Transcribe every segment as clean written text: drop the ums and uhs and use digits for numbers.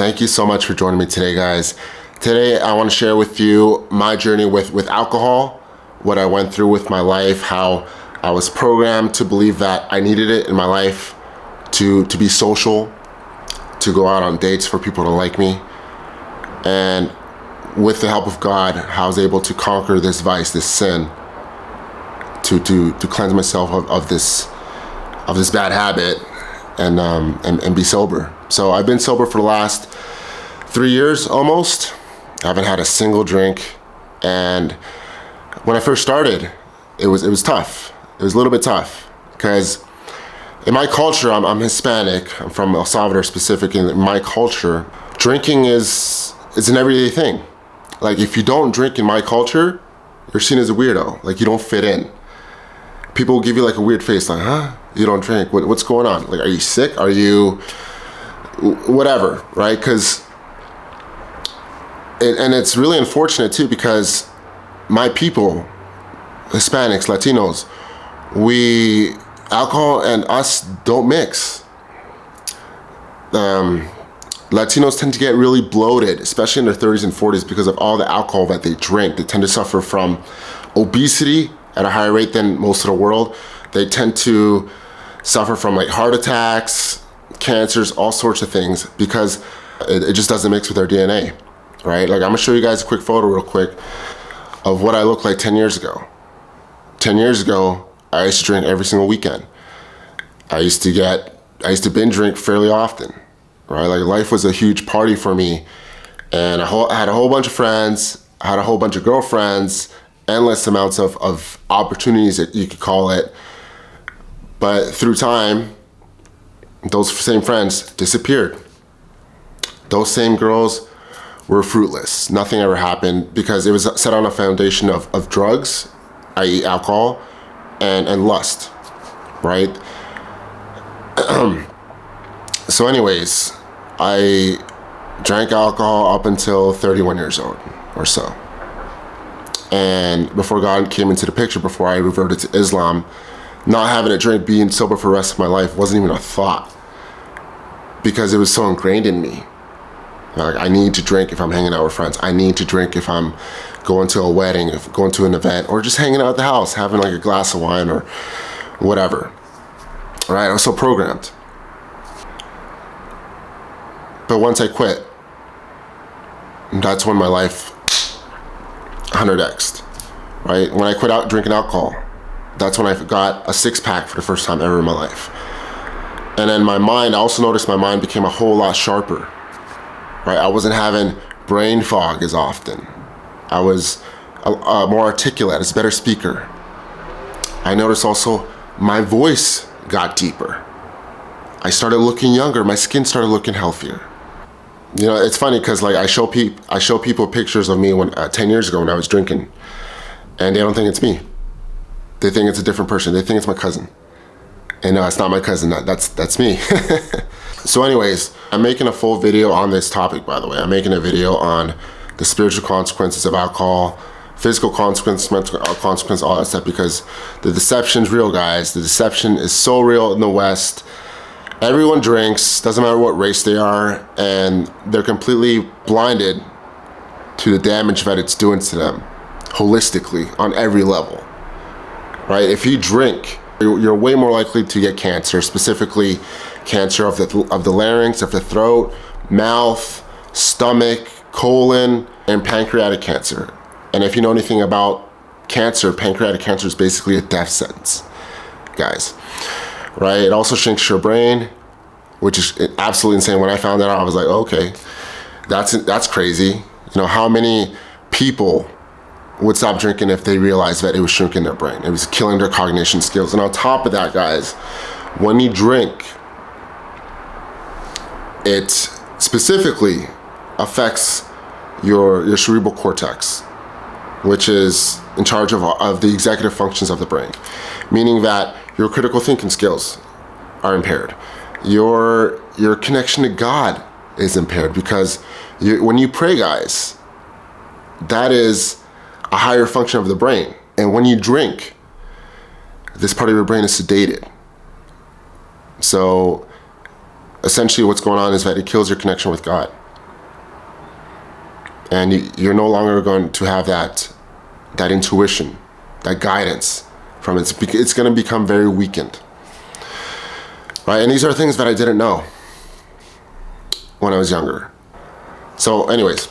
Thank you so much for joining me today, guys. Today, I want to share with you my journey with alcohol, what I went through with my life, how I was programmed to believe that I needed it in my life to be social, to go out on dates for people to like me. And with the help of God, how I was able to conquer this vice, this sin, to cleanse myself of this bad habit and be sober. So I've been sober for the last 3 years almost. I haven't had a single drink. And when I first started, it was tough. It was a little bit tough because in my culture, I'm Hispanic. I'm from El Salvador specifically. In my culture, drinking is an everyday thing. Like if you don't drink in my culture, you're seen as a weirdo. Like you don't fit in. People will give you like a weird face, like, huh? You don't drink? What's going on? Like, are you sick? Are you whatever, right? Because, and it's really unfortunate too, because my people, Hispanics, Latinos, alcohol and us don't mix. Latinos tend to get really bloated, especially in their 30s and 40s because of all the alcohol that they drink. They tend to suffer from obesity at a higher rate than most of the world. They tend to suffer from like heart attacks, cancers, all sorts of things because it just doesn't mix with their DNA, right? Like I'm gonna show you guys a quick photo real quick of what I looked like 10 years ago. 10 years ago, I used to drink every single weekend. I used to binge drink fairly often, right? Like life was a huge party for me. And I had a whole bunch of friends, I had a whole bunch of girlfriends, endless amounts of opportunities that you could call it. But through time, those same friends disappeared. Those same girls were fruitless. Nothing ever happened because it was set on a foundation of drugs, i.e. alcohol, and lust, right? So anyways, I drank alcohol up until 31 years old or so. And before God came into the picture, before I reverted to Islam, not having a drink, being sober for the rest of my life wasn't even a thought because it was so ingrained in me. Like I need to drink if I'm hanging out with friends. I need to drink if I'm going to a wedding, if going to an event, or just hanging out at the house, having like a glass of wine or whatever. All right, I was so programmed. But once I quit, that's when my life 100x'd, right? When I quit out drinking alcohol, that's when I got a six-pack for the first time ever in my life. And then my mind, I also noticed my mind became a whole lot sharper, right? I wasn't having brain fog as often. I was more articulate, I was a better speaker. I noticed also my voice got deeper. I started looking younger, my skin started looking healthier. You know, it's funny because like I show people pictures of me when 10 years ago when I was drinking, and they don't think it's me. They think it's a different person. They think it's my cousin. And no, it's not my cousin. That's me. So anyways, I'm making a full video on this topic, by the way. I'm making a video on the spiritual consequences of alcohol, physical consequences, mental consequences, all that stuff, because the deception's real, guys. The deception is so real in the West. Everyone drinks, doesn't matter what race they are, and they're completely blinded to the damage that it's doing to them, holistically, on every level, right? If you drink, you're way more likely to get cancer, specifically cancer of the larynx, of the throat, mouth, stomach, colon, and pancreatic cancer. And if you know anything about cancer, pancreatic cancer is basically a death sentence, guys. Right? It also shrinks your brain, which is absolutely insane. When I found that out, I was like, okay, that's crazy. You know, how many people would stop drinking if they realized that it was shrinking their brain? It was killing their cognition skills. And on top of that, guys, when you drink, it specifically affects your cerebral cortex, which is in charge of the executive functions of the brain, meaning that your critical thinking skills are impaired. Your connection to God is impaired because when you pray, guys, that is a higher function of the brain. And when you drink, this part of your brain is sedated. So essentially what's going on is that it kills your connection with God. And you're no longer going to have that intuition, that guidance from it. It's going to become very weakened. Right? And these are things that I didn't know when I was younger. So anyways,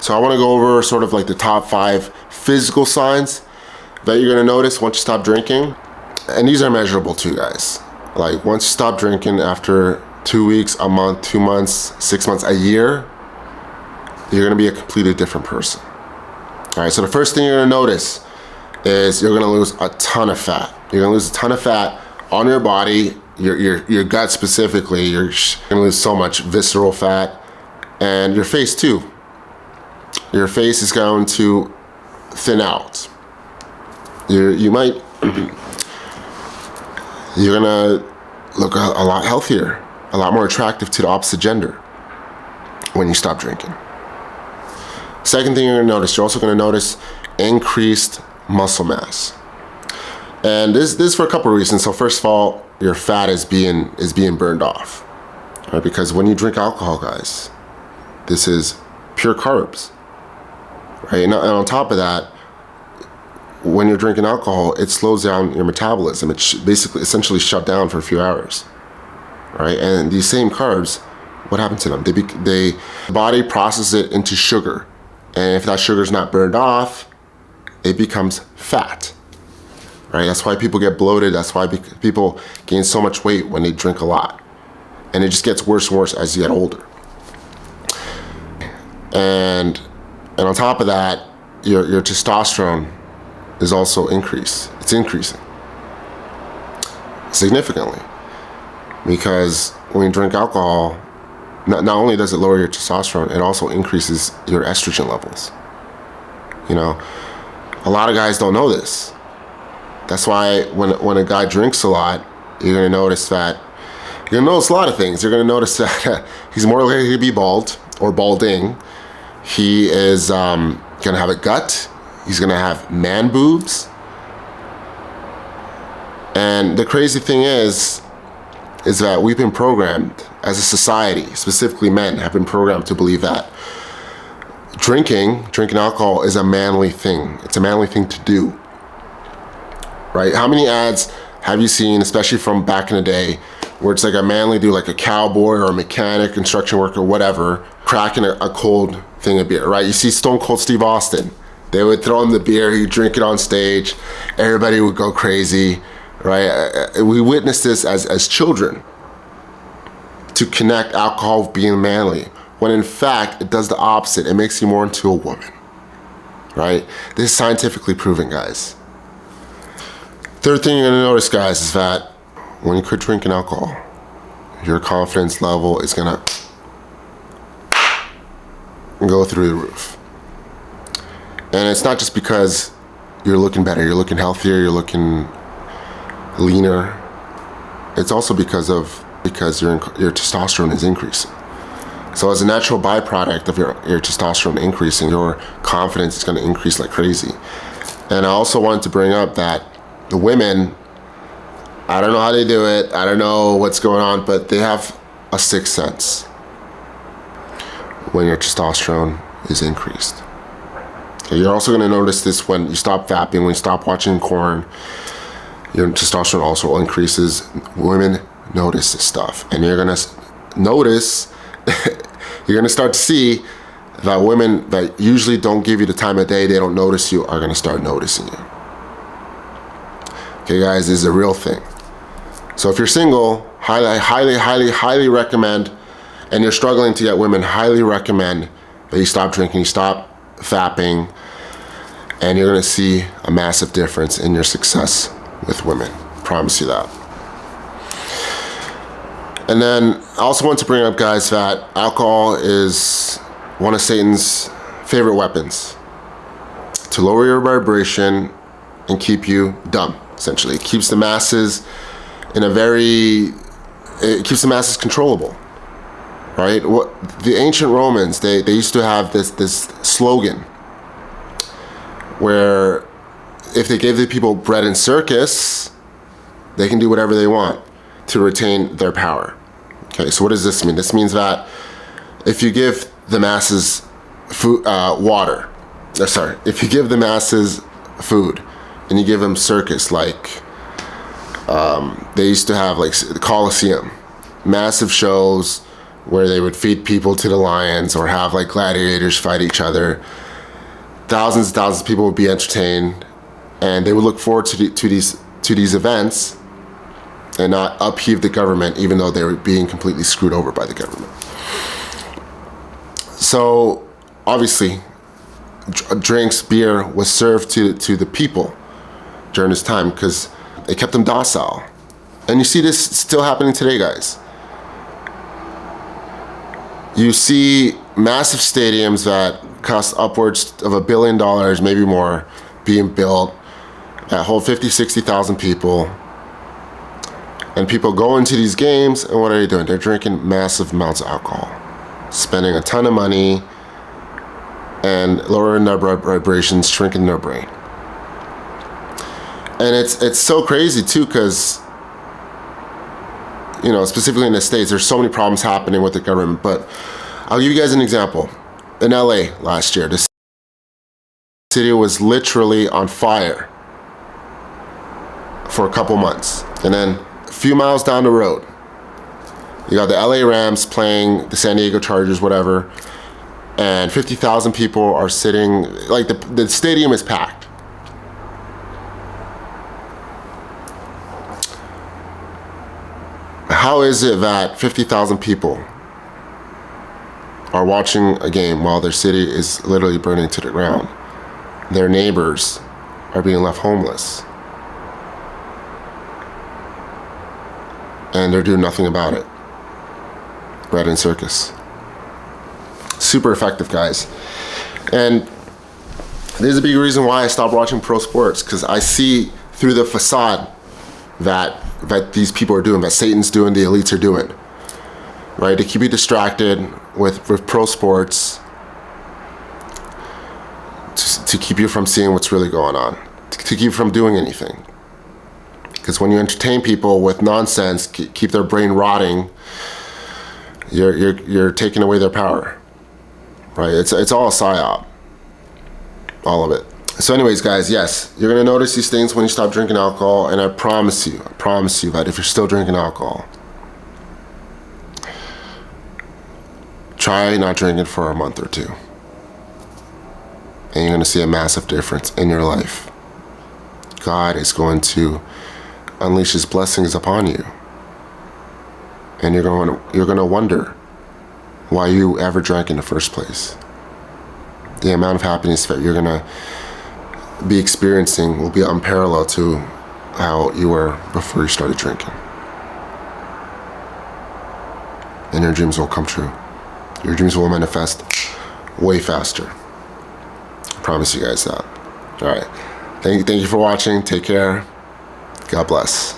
so I want to go over sort of like the top 5 physical signs that you're going to notice once you stop drinking. And these are measurable too, guys. Like once you stop drinking, after 2 weeks, a month, 2 months, 6 months, a year, you're gonna be a completely different person. All right, so the first thing you're gonna notice is you're gonna lose a ton of fat. You're gonna lose a ton of fat on your body, your gut specifically. You're gonna lose so much visceral fat, and your face too. Your face is going to thin out. You might, you're gonna look a lot healthier, a lot more attractive to the opposite gender when you stop drinking. Second thing you're gonna notice, you're also gonna notice increased muscle mass. And this is for a couple of reasons. So first of all, your fat is being burned off. Right? Because when you drink alcohol, guys, this is pure carbs. Right? And on top of that, when you're drinking alcohol, it slows down your metabolism. It's basically essentially shut down for a few hours. Right? And these same carbs, what happened to them? The body processes it into sugar. And if that sugar is not burned off, it becomes fat, right? That's why people get bloated. That's why people gain so much weight when they drink a lot. And it just gets worse and worse as you get older. And on top of that, your testosterone is also increased. It's increasing significantly, because when you drink alcohol, not only does it lower your testosterone, it also increases your estrogen levels. You know, a lot of guys don't know this. That's why when a guy drinks a lot, you're gonna notice that, you're gonna notice a lot of things. You're gonna notice that he's more likely to be bald or balding. He is gonna have a gut. He's gonna have man boobs. And the crazy thing is that we've been programmed as a society, specifically men, have been programmed to believe that drinking alcohol is a manly thing. It's a manly thing to do, right? How many ads have you seen, especially from back in the day, where it's like a manly dude, like a cowboy or a mechanic, construction worker, whatever, cracking a cold thing of beer, right? You see Stone Cold Steve Austin. They would throw him the beer, he'd drink it on stage, everybody would go crazy, right? We witnessed this as children, to connect alcohol with being manly, when in fact it does the opposite. It makes you more into a woman, right? This is scientifically proven, guys. Third thing you're gonna notice, guys, is that when you quit drinking alcohol, your confidence level is gonna go through the roof. And it's not just because you're looking better, you're looking healthier, you're looking leaner. It's also because your testosterone is increasing. So as a natural byproduct of your testosterone increasing, your confidence is going to increase like crazy. And I also wanted to bring up that the women, I don't know how they do it, I don't know what's going on, but they have a sixth sense when your testosterone is increased. Okay, you're also going to notice this when you stop vaping, when you stop watching porn, your testosterone also increases. Women notice this stuff, and you're gonna notice, you're gonna start to see that women that usually don't give you the time of day, they don't notice you, are gonna start noticing you. Okay, guys, this is a real thing. So if you're single, highly recommend, and you're struggling to get women, highly recommend that you stop drinking, you stop vaping, and you're gonna see a massive difference in your success with women. Promise you that. And then I also want to bring up, guys, that alcohol is one of Satan's favorite weapons to lower your vibration and keep you dumb, essentially. It keeps the masses it keeps the masses controllable, right? The ancient Romans, they used to have this slogan where if they gave the people bread and circus, they can do whatever they want to retain their power. Okay, so what does this mean? This means that if you give the masses food, water. Sorry, if you give the masses food and you give them circus, like they used to have like the Coliseum, massive shows where they would feed people to the lions or have like gladiators fight each other. Thousands and thousands of people would be entertained, and they would look forward to these events and not upheave the government, even though they were being completely screwed over by the government. So obviously, drinks, beer was served to the people during this time because it kept them docile. And you see this still happening today, guys. You see massive stadiums that cost upwards of $1 billion, maybe more, being built that hold 50, 60,000 people. And people go into these games, and what are they doing? They're drinking massive amounts of alcohol, spending a ton of money, and lowering their vibrations, shrinking their brain. And it's so crazy too, because specifically in the States, there's so many problems happening with the government. But I'll give you guys an example. In LA last year, the city was literally on fire for a couple months. And then a few miles down the road, you got the LA Rams playing the San Diego Chargers, whatever, and 50,000 people are sitting, like the stadium is packed. How is it that 50,000 people are watching a game while their city is literally burning to the ground? Their neighbors are being left homeless, and they're doing nothing about it. Bread and circus. Super effective, guys. And there's a big reason why I stopped watching pro sports, because I see through the facade that these people are doing, that Satan's doing, the elites are doing, right? To keep you distracted with pro sports, to keep you from seeing what's really going on, to keep you from doing anything. Because when you entertain people with nonsense, keep their brain rotting, you're taking away their power, right? It's all a psyop, all of it. So anyways, guys, yes, you're gonna notice these things when you stop drinking alcohol, and I promise you that if you're still drinking alcohol, try not drinking for a month or two, and you're gonna see a massive difference in your life. God is going to unleash His blessings upon you, and you're gonna wonder why you ever drank in the first place. The amount of happiness that you're gonna be experiencing will be unparalleled to how you were before you started drinking. And your dreams will come true. Your dreams will manifest way faster. I promise you guys that. All right. Thank you for watching. Take care. God bless.